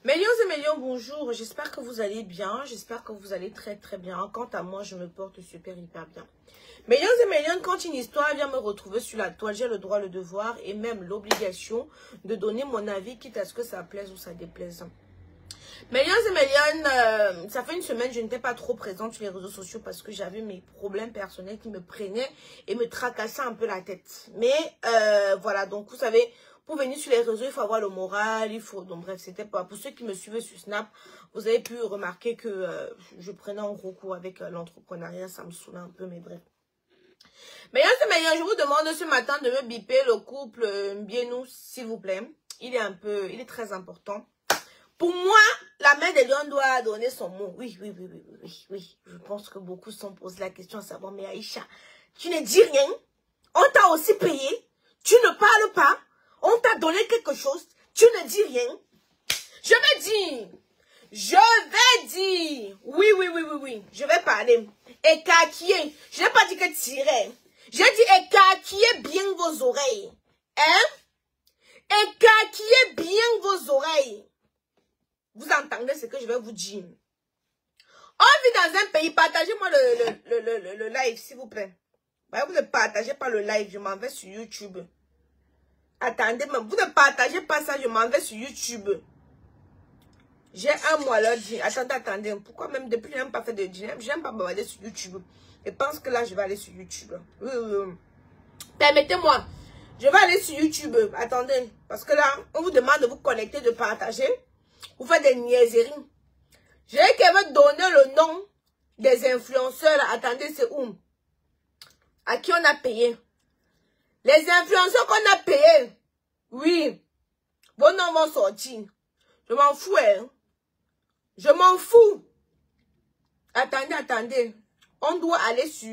Millions et millions, bonjour. J'espère que vous allez bien. J'espère que vous allez très très bien. Quant à moi, je me porte super hyper bien. Millions et millions, quand une histoire vient me retrouver sur la toile, j'ai le droit, le devoir et même l'obligation de donner mon avis, quitte à ce que ça plaise ou ça déplaise. Millions et millions, ça fait une semaine, je n'étais pas trop présente sur les réseaux sociaux parce que j'avais mes problèmes personnels qui me prenaient et me tracassaient un peu la tête. Mais voilà, donc vous savez, pour venir sur les réseaux, il faut avoir le moral, il faut... Donc bref, c'était pas... Pour ceux qui me suivent sur Snap, vous avez pu remarquer que je prenais un gros coup avec l'entrepreneuriat, ça me saoulait un peu, mais bref. Millions et millions, je vous demande ce matin de me biper le couple Mbienou, s'il vous plaît. Il est très important. Pour moi, la mère des lions doit donner son mot. Oui. Je pense que beaucoup se sont posé la question à savoir, mais Aïcha, tu ne dis rien. On t'a aussi payé. Tu ne parles pas. On t'a donné quelque chose. Tu ne dis rien. Je vais dire. Oui. Je vais parler. Écarquiller. Je n'ai pas dit que tirer. J'ai dit écarquiller bien vos oreilles. Hein? Écarquiller bien vos oreilles. Vous entendez ce que je vais vous dire. On vit dans un pays, partagez-moi le live, s'il vous plaît. Vous ne partagez pas le live, je m'en vais sur YouTube. Attendez, mais vous ne partagez pas ça, je m'en vais sur YouTube. J'ai un mois à leur dire. Attendez. Pourquoi même depuis, je n'aime pas faire de dîner, je n'aime pas me regarder sur YouTube. Je pense que là, je vais aller sur YouTube. Permettez-moi. Je vais aller sur YouTube. Attendez, parce que là, on vous demande de vous connecter, de partager. Vous faites des niaiseries. Je vais qu'elle veut donner le nom des influenceurs. Attendez, c'est où? À qui on a payé? Les influenceurs qu'on a payés. Oui. Vos noms vont sortir. Je m'en fous, hein. Je m'en fous. Attendez. On doit aller sur...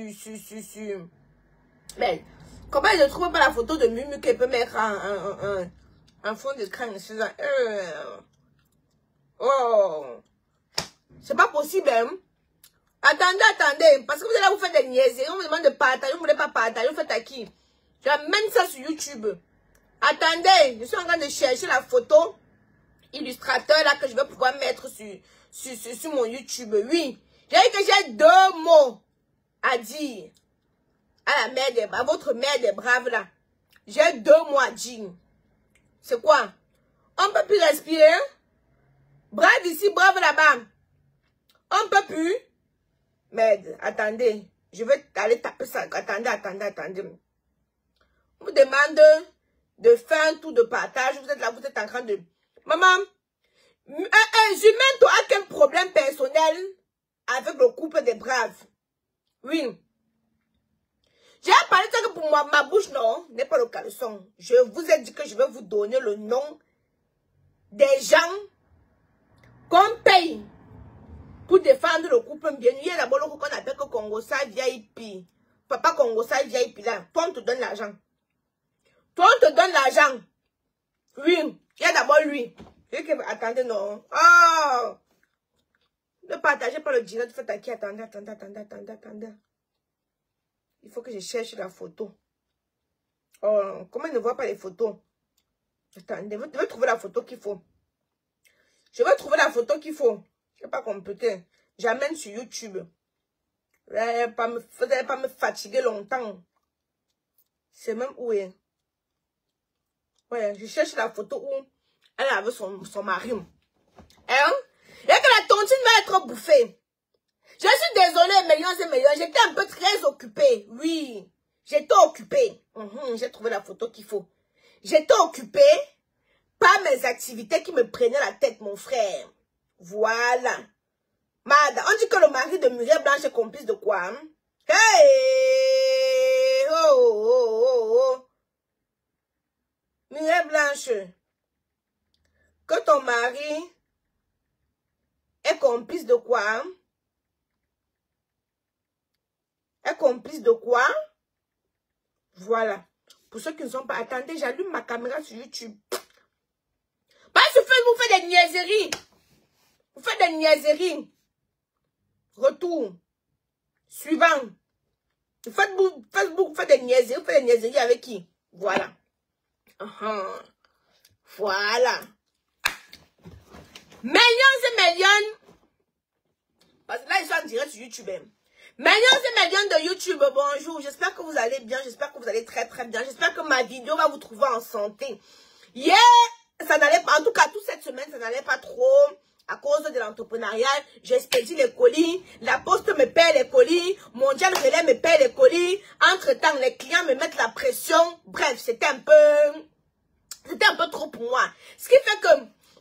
Mais, comment je ne trouve pas la photo de Mumu qu'elle peut mettre en fond d'écran? Oh. C'est pas possible, hein? Attendez. Parce que vous allez là, vous faites des niaiseries. On vous demande de partager. Vous ne voulez pas partager. Vous faites à qui? J'amène ça sur YouTube. Attendez. Je suis en train de chercher la photo illustrateur là que je vais pouvoir mettre sur mon YouTube. Oui. J'ai dit que j'ai 2 mots à dire à la mère à votre mère des braves là. J'ai 2 mots à dire. C'est quoi? On peut plus respirer. Brave ici, brave là-bas. On peut plus. Merde, attendez. Je vais aller taper ça. Attendez. On vous demande de faire un tour de partage. Vous êtes là, vous êtes en train de... Maman, un humain, tu as quel problème personnel avec le couple des braves? Oui. J'ai parlé de ça que pour moi, ma bouche, non, n'est pas le caleçon. Je vous ai dit que je vais vous donner le nom des gens qu'on paye pour défendre le couple bien. Il y a d'abord le qu'on appelle que Congosa VIP. Papa Congosa VIP là. Toi, on te donne l'argent. Oui. Il y a d'abord lui. Attendez, non. Oh! Ne partagez pas le direct. Faites à qui? Attendez. Il faut que je cherche la photo. Oh, comment il ne voit pas les photos? Attendez, vous devez trouver la photo qu'il faut. Je vais trouver la photo qu'il faut. Je ne vais pas compléter. J'amène sur YouTube. Vous n'allez pas me fatiguer longtemps. C'est même où est. Ouais, je cherche la photo où elle avait son mari. Hein? Et que la tontine va être bouffée. Je suis désolée, millions. J'étais un peu très occupée. Oui, j'étais occupée. J'ai trouvé la photo qu'il faut. J'étais occupée par mes activités qui me prenaient la tête, mon frère. Voilà. Mada, on dit que le mari de Muriel Blanche est complice de quoi? Hein? Hey! Oh. Muriel Blanche, que ton mari est complice de quoi? Hein? Est complice de quoi? Voilà. Pour ceux qui ne sont pas... Attendez, j'allume ma caméra sur YouTube. Pas sur Facebook, vous faites des niaiseries. Vous faites des niaiseries. Retour. Suivant. Facebook, vous faites des niaiseries. Vous faites des niaiseries avec qui? Voilà. Voilà. Millions et millions. Parce que là, ils sont en direct sur YouTube. Millions et millions de YouTube, bonjour. J'espère que vous allez bien. J'espère que vous allez très très bien. J'espère que ma vidéo va vous trouver en santé. Hier, ça n'allait pas. En tout cas, toute cette semaine, ça n'allait pas trop. À cause de l'entrepreneuriat, j'ai expédié les colis. La poste me paie les colis. Mondial Relais me paie les colis. Entre-temps, les clients me mettent la pression. Bref, c'était un peu trop pour moi. Ce qui fait que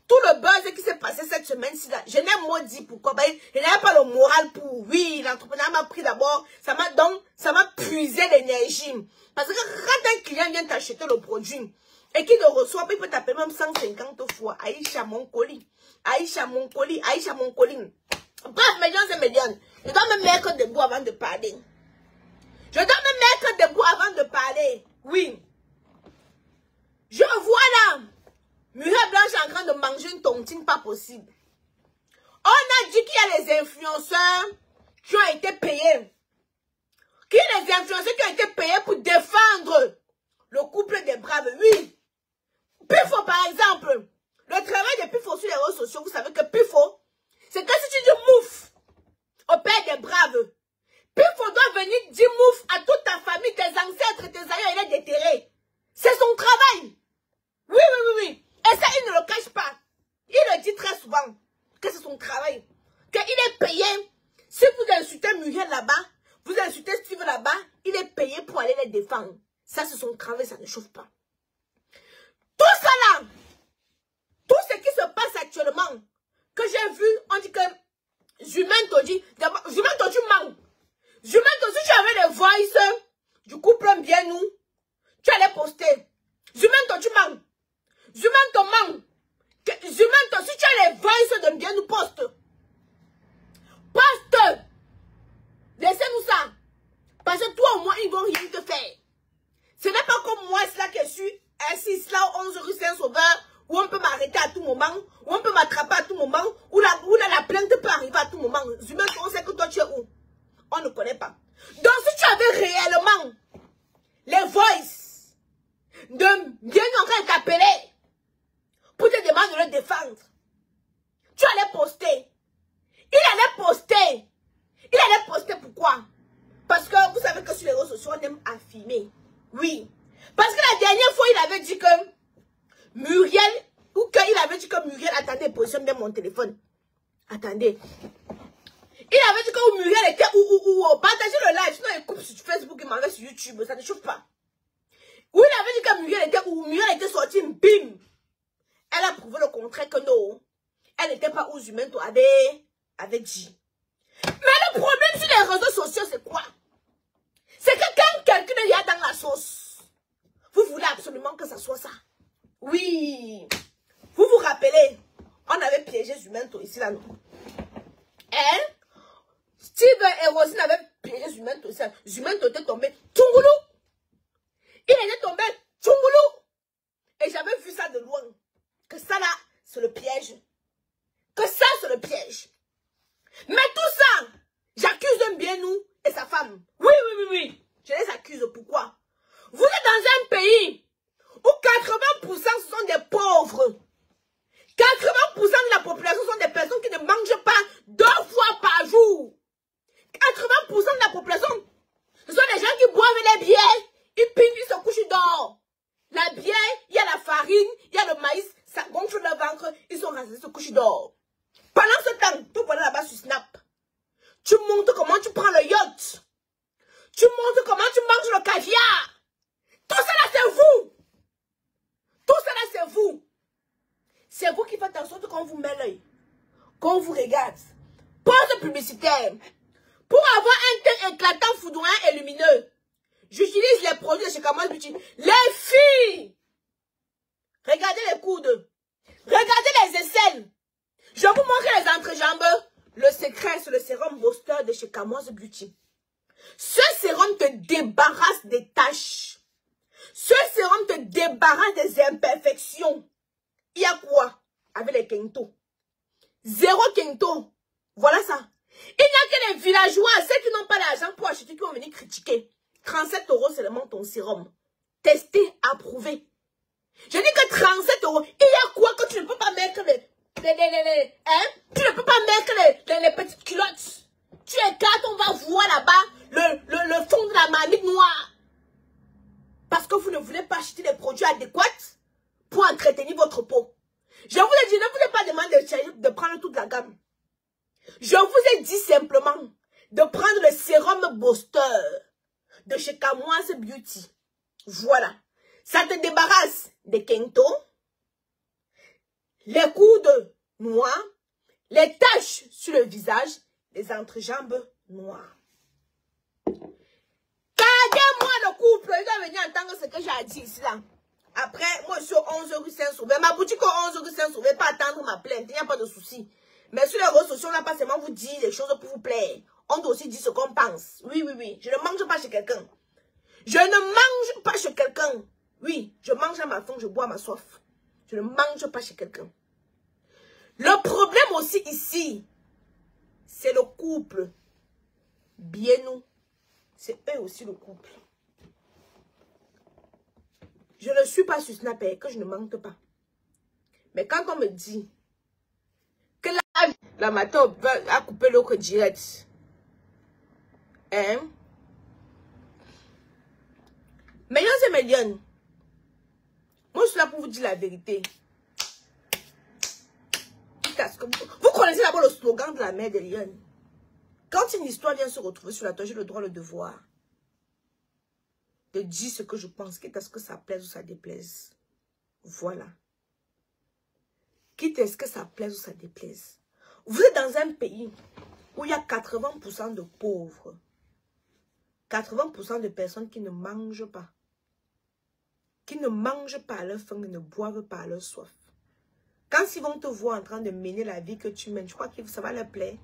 tout le buzz qui s'est passé cette semaine-ci, je n'ai maudit pourquoi. Je n'avais pas le moral pour. Oui, l'entrepreneur m'a pris d'abord. Ça m'a puisé l'énergie. Parce que quand un client vient t'acheter le produit et qu'il le reçoit, il peut t'appeler même 150 fois. Aïcha, mon colis. Aïcha, mon colis. Aïcha, mon colis. Bref, millions et millions. Je dois me mettre debout avant de parler. Je dois me mettre debout avant de parler. Oui. Je vois là. Muriel Blanche en train de manger une tontine, pas possible. On a dit qu'il y a les influenceurs qui ont été payés. Qu'il y a les influenceurs qui ont été payés pour défendre le couple des braves. Oui. Pifo, par exemple. Le travail de Pifo sur les réseaux sociaux, vous savez que Pifo, c'est que si tu dis mouf au père des braves, Pifo doit venir dire mouf à toute ta famille, tes ancêtres, tes aïeux, il est déterré. C'est son travail. Oui, oui, oui, oui. Et ça, il ne le cache pas. Il le dit très souvent que c'est son travail. Qu'il est payé. Si vous insultez Muriel là-bas, vous insultez Steve là-bas, il est payé pour aller les défendre. Ça, c'est son travail, ça ne chauffe pas. Tout ça là, tout ce qui se passe actuellement, que j'ai vu, on dit que Jumento dit, Jumento tu manques. Jumento, si tu avais les voices du couple bien nous, tu allais poster. Jumento, tu manques. Jumento manque. Jumento, si tu as les voices de bien nous poste. Poste. Laissez-nous ça. Parce que toi au moins ils vont rien te faire. Ce n'est pas comme moi, c'est là que je suis assis là au 11 rue Saint-Sauveur, où on peut m'arrêter à tout moment, où on peut m'attraper à tout moment, où la plainte peut arriver à tout moment. Jumento, on sait que toi tu es où? On ne connaît pas. Donc si tu avais réellement les voices de bien en train de t'appeler pour te demander de le défendre, tu allais poster. Il allait poster. Il allait poster pourquoi? Parce que vous savez que sur les réseaux sociaux, on aime affirmer. Oui. Parce que la dernière fois, il avait dit que Muriel, ou qu'il avait dit que Muriel, attendez, positionne bien mon téléphone. Attendez. Il avait dit que Muriel était partagez le live, sinon il coupe sur Facebook, il m'envoie sur YouTube, ça ne chauffe pas. Ou il avait dit que Muriel était où Muriel était sortie, bim. Elle a prouvé le contraire que non. Elle n'était pas où Jumento avait dit. Mais le problème sur les réseaux sociaux, c'est quoi? C'est que quand quelqu'un est là dans la sauce, vous voulez absolument que ça soit ça. Oui. Vous vous rappelez, on avait piégé Jumento ici, là, non? Elle, Steve et Rosine avaient piégé Jumento ici. Jumento était tombé. Tchungoulou. Il était tombé. Tchungoulou. Et j'avais vu ça de loin. Que ça là, c'est le piège. Que ça, c'est le piège. Mais tout ça, j'accuse un bien nous et sa femme. Oui, oui, oui, oui. Je les accuse. Pourquoi? Vous êtes dans un pays où 80% ce sont des pauvres. 80% de la population sont des personnes qui ne mangent pas 2 fois par jour. 80% de la population, ce sont des gens qui boivent les bières, ils pinent, ils se couchent dehors. La bière, il y a la farine, il y a le maïs, ça gonfle le ventre, ils sont rasés, ils se couchent dehors. Pendant ce temps, tu vas là-bas sur Snap. Tu montres comment tu prends le yacht. Tu montres comment tu manges le caviar. Tout ça là, c'est vous. Tout ça là, c'est vous. C'est vous qui faites en sorte qu'on vous met l'œil. Qu'on vous regarde. Pause publicitaire. Pour avoir un teint éclatant, foudroyant et lumineux, j'utilise les produits de chez Camoise Beauty. Les filles, regardez les coudes. Regardez les aisselles. Je vous montre les entrejambes. Le secret, c'est le sérum Booster de chez Camoise Beauty. Ce sérum te débarrasse des taches. Ce sérum te débarrasse des imperfections. Il y a quoi avec les Kento? 0 Kento. Voilà ça. Il n'y a que les villageois, ceux qui n'ont pas d'argent pour acheter, qui vont venir critiquer. 37 € seulement ton sérum. Testé, approuvé. Je dis que 37 €. Il y a quoi que tu ne peux pas mettre les Tu ne peux pas mettre les petites culottes. Tu écartes, on va voir là-bas le fond de la marmite noire. Parce que vous ne voulez pas acheter les produits adéquats pour entretenir votre peau. Je vous ai dit, ne vous ai pas demandé de prendre toute la gamme. Je vous ai dit simplement de prendre le sérum Booster de chez Kamoise Beauty. Voilà. Ça te débarrasse des quintos, les coudes noirs, les taches sur le visage, les entrejambes noires. Gardez-moi le couple. Il va venir entendre ce que j'ai dit ici là. Après, moi je suis au 11 rue Saint-Sauveur. Ma boutique au 11 rue Saint-Sauveur, pas attendre ma plainte. Il n'y a pas de souci. Mais sur les réseaux sociaux, on n'a pas seulement vous dire des choses pour vous plaire. On doit aussi dire ce qu'on pense. Oui, oui, oui. Je ne mange pas chez quelqu'un. Je ne mange pas chez quelqu'un. Oui, je mange à ma faim, je bois à ma soif. Je ne mange pas chez quelqu'un. Le problème aussi ici, c'est le couple. Bien nous. C'est eux aussi le couple. Je ne suis pas sur Snapper, que je ne mente pas. Mais quand on me dit que la matin a coupé l'autre direct, hein? Mais c'est million. Moi, je suis là pour vous dire la vérité. Vous connaissez d'abord le slogan de la mère de Lyon. Quand une histoire vient se retrouver sur la toile, j'ai le droit, le devoir de dire ce que je pense, quitte à ce que ça plaise ou ça déplaise. Voilà. Quitte à ce que ça plaise ou ça déplaise. Vous êtes dans un pays où il y a 80% de pauvres. 80% de personnes qui ne mangent pas. Qui ne mangent pas à leur faim, ne boivent pas à leur soif. Quand ils vont te voir en train de mener la vie que tu mènes, je crois que ça va leur plaire.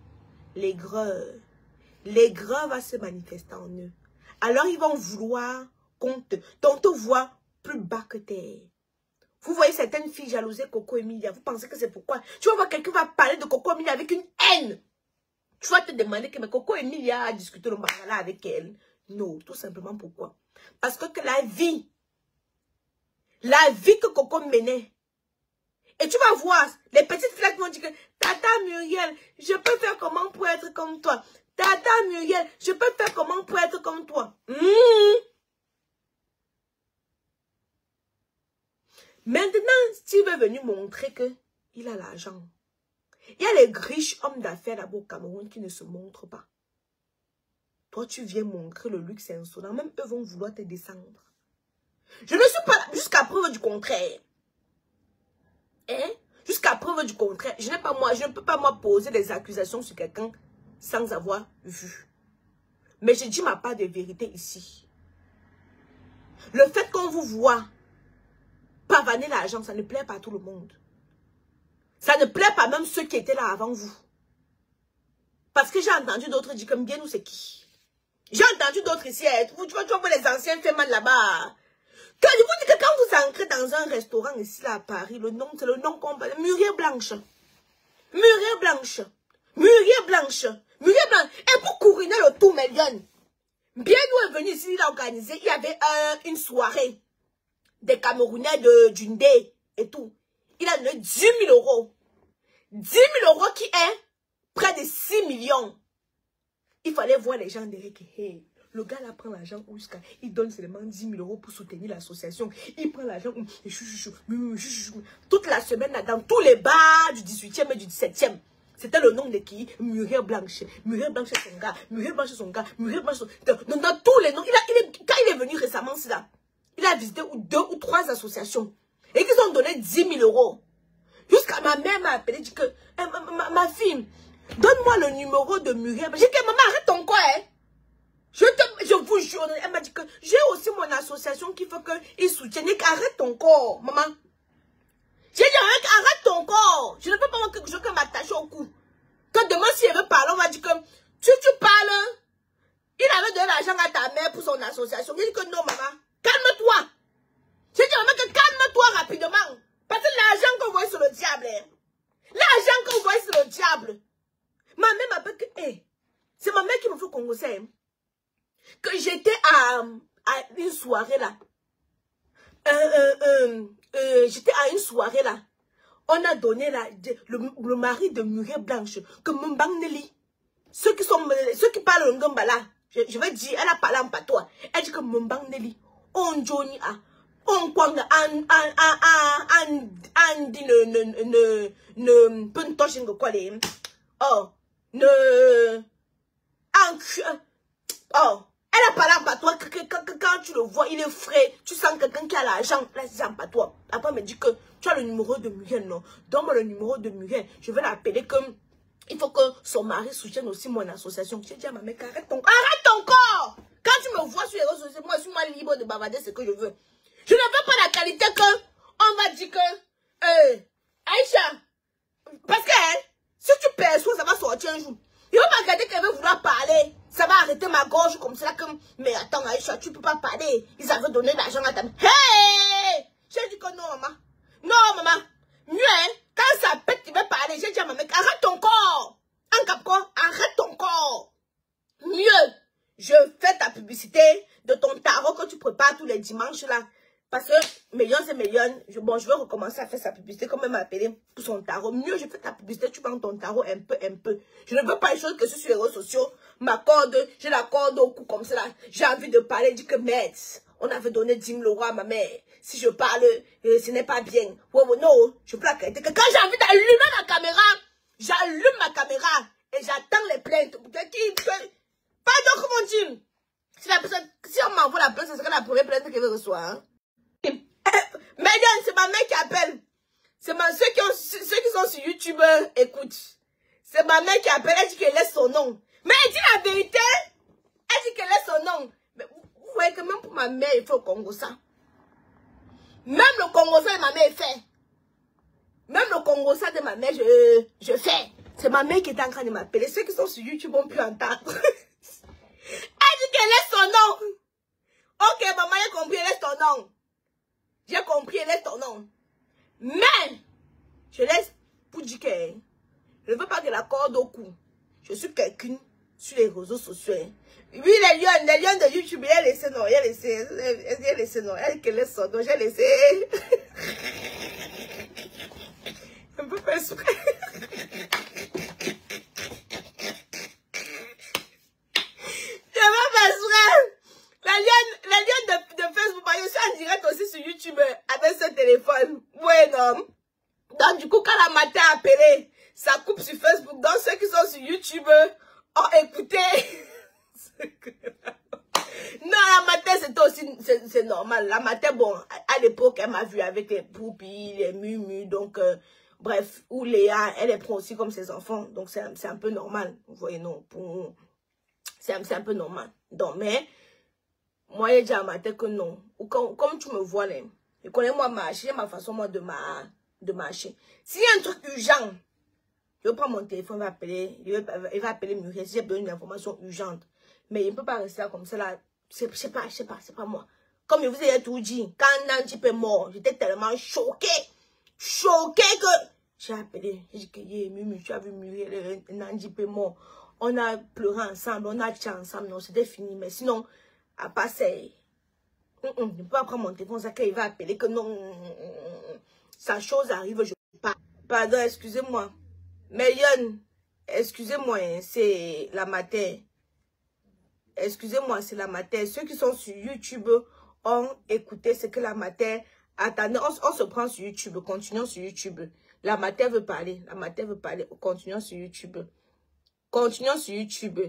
L'aigreur. L'aigreur va se manifester en eux. Alors ils vont vouloir qu'on te voit plus bas que terre. Vous voyez certaines filles jalousées Coco Emilia. Vous pensez que c'est pourquoi? Tu vas voir quelqu'un va parler de Coco Emilia avec une haine. Tu vas te demander que mais Coco Emilia a discuté le mangala avec elle. Non, tout simplement pourquoi? Parce que la vie que Coco menait. Et tu vas voir, les petites filles qui vont dire que Tata Muriel, je peux faire comment pour être comme toi? Tata Muriel, je peux faire comment pour être comme toi? Maintenant, Steve est venu montrer qu'il a l'argent. Il y a les riches hommes d'affaires là-bas au Cameroun qui ne se montrent pas. Toi, tu viens montrer le luxe insolent. Même eux vont vouloir te descendre. Je ne suis pas là jusqu'à preuve du contraire. Hein? Jusqu'à preuve du contraire. Je ne peux pas moi poser des accusations sur quelqu'un sans avoir vu. Mais je dis ma part de vérité ici. Le fait qu'on vous voit pavaner l'argent, ça ne plaît pas à tout le monde. Ça ne plaît pas même ceux qui étaient là avant vous. Parce que j'ai entendu d'autres dire comme bien nous c'est qui. J'ai entendu d'autres ici. Tu vois les anciens femmes là-bas. Je vous dis que quand vous entrez dans un restaurant ici là à Paris, le nom c'est le nom qu'on parle. Muriel Blanche. Muriel Blanche. Muriel Blanche. Muriel Blanche. Et pour couronner le tout million. Bien nous est venu ici, il a organisé. Il y avait une soirée des Camerounais de Dundee et tout. Il a donné 10 000 euros. 10 000 euros qui est près de 6 millions. Il fallait voir les gens derrière que, hey, le gars là prend l'argent jusqu'à, il donne seulement 10 000 euros pour soutenir l'association. Il prend l'argent, toute la semaine là, dans tous les bars du 18e et du 17e. C'était le nom de qui? Muriel Blanche. Muriel Blanche son gars. Muriel Blanche son gars. Muriel Blanche son gars. Dans tous les noms. Quand il est venu récemment, c'est là. Il a visité 2 ou 3 associations. Et qu'ils ont donné 10 000 euros. Jusqu'à ma mère m'a appelé, dit que, ma fille, donne-moi le numéro de Muriel. J'ai dit, maman, arrête ton quoi, hein. Je vous jure, elle m'a dit que j'ai aussi mon association qui fait qu'ils soutiennent. Arrête ton corps, maman. J'ai dit, arrête ton corps. Je ne peux pas avoir quelque chose qui m'attache au cou. Que demain, si elle veut parler, on va dire que tu parles. Il avait donné l'argent à ta mère pour son association. J'ai dit que non, maman. Calme-toi. J'ai dit, maman, que calme-toi rapidement. Parce que l'argent qu'on voit sur le diable. L'argent qu'on voit sur le diable. Ma mère m'appelle que, hey, c'est ma mère qui me fait conseil. Que j'étais à une soirée là. J'étais à une soirée là. On a donné le mari de Muriel Blanche, que Mbang Nelly. Ceux qui parlent le Ngombala, je vais dire, elle a parlé en patois. Elle dit que Mbang Nelly, on Johnny a, on Kwanga, dit ne, pentoche quoi les, oh, oh, elle a parlé en patois, quand tu le vois, il est frais, tu sens quelqu'un qui a l'argent, là c'est en patois. Après, elle me dit que tu as le numéro de Muriel, non? Donne-moi le numéro de Muriel, je vais l'appeler comme, il faut que son mari soutienne aussi mon association. J'ai dit à ma mère, arrête ton corps! Quand tu me vois sur les réseaux sociaux, moi je suis moi libre de bavarder ce que je veux. Je ne veux pas la qualité que, on va dire que, Aïcha, parce que, si tu perçois, ça va sortir un jour. Il ne va pas regarder qu'elle veut vouloir parler. Ça va arrêter ma gorge comme ça. Comme, mais attends, Aïcha, tu ne peux pas parler. Ils avaient donné de l'argent à ta mère. Hey! J'ai dit que non, maman. Non, maman. Mieux, hein? Quand ça pète, tu veux parler. J'ai dit à ma mère, arrête ton corps. En capco, arrête ton corps. Mieux, je fais ta publicité de ton tarot que tu prépares tous les dimanches là. Parce que Millions et Millions, je vais recommencer à faire sa publicité comme elle m'a appelé pour son tarot. Mieux, je fais ta publicité, tu vends ton tarot un peu. Je ne veux pas une chose que je suis sur les réseaux sociaux, ma corde, j'ai la corde au cou comme ça. J'ai envie de parler, je dis que merde, on avait donné 10 000 € à ma mère. Si je parle, ce n'est pas bien. Non, je peux la qualité. Quand j'ai envie d'allumer ma caméra, j'allume ma caméra et j'attends les plaintes. Pardon, comment dire? Si on m'envoie la plainte, ce sera la première plainte que je reçois. Hein? Mesdames, c'est ma mère qui appelle. C'est ceux qui sont sur YouTube, écoute. C'est ma mère qui appelle, elle dit qu'elle laisse son nom. Mais elle dit la vérité. Elle dit qu'elle laisse son nom. Mais vous voyez que même pour ma mère, il faut le Congo ça. Même le Congo ça de ma mère fait. Même le Congo ça de ma mère, je fais. C'est ma mère qui est en train de m'appeler. Ceux qui sont sur YouTube ont pu entendre. Elle dit qu'elle laisse son nom. Ok, maman, j'ai compris, elle laisse ton nom. J'ai compris, elle laisse ton nom. Mais, je laisse pour dire que je ne veux pas que la corde au cou. Je suis quelqu'un sur les réseaux sociaux. Oui, les lions de YouTube, elle a laissé non, elle a laissé non, elle laisse son nom, j'ai laissé. Je ne peux pas souffrir. La lionne de Facebook, je suis en direct aussi sur YouTube avec ce téléphone. Bueno. Donc, du coup, quand la matin a appelé, ça coupe sur Facebook. Donc, ceux qui sont sur YouTube ont écouté. Non, la matin, c'était aussi, c'est normal. La matin, bon, à l'époque, elle m'a vu avec les poupilles, les mumus, donc, bref, ou Léa, elle les prend aussi comme ses enfants. Donc, c'est un peu normal. Vous voyez, non, c'est un peu normal. Donc, mais, moi, j'ai dit à ma tête que non. Ou comme tu me vois, là, je connais moi marcher, j'ai ma façon moi de marcher. S'il y a un truc urgent, je vais prendre mon téléphone, il va appeler Muriel si j'ai besoin d'une information urgente. Mais il ne peut pas rester là comme ça là. C'est pas moi. Comme je vous ai tout dit, quand Nandip est mort, j'étais tellement choquée que j'ai appelé. J'ai dit que Mimi, tu as vu Muriel, Nandip est mort. On a pleuré ensemble, on a chanté ensemble, non, c'était fini. Mais sinon, à passer, je ne peux pas prendre mon téléphone, ça qu'il va appeler que non, sa chose arrive, je ne peux pas. Pardon, excusez-moi. Mais Yon, excusez-moi, c'est la matin. Excusez-moi, c'est la matin. Ceux qui sont sur YouTube ont écouté ce que la matin. Attendez, on se prend sur YouTube, continuons sur YouTube. La matin veut parler, continuons sur YouTube. Continuons sur YouTube.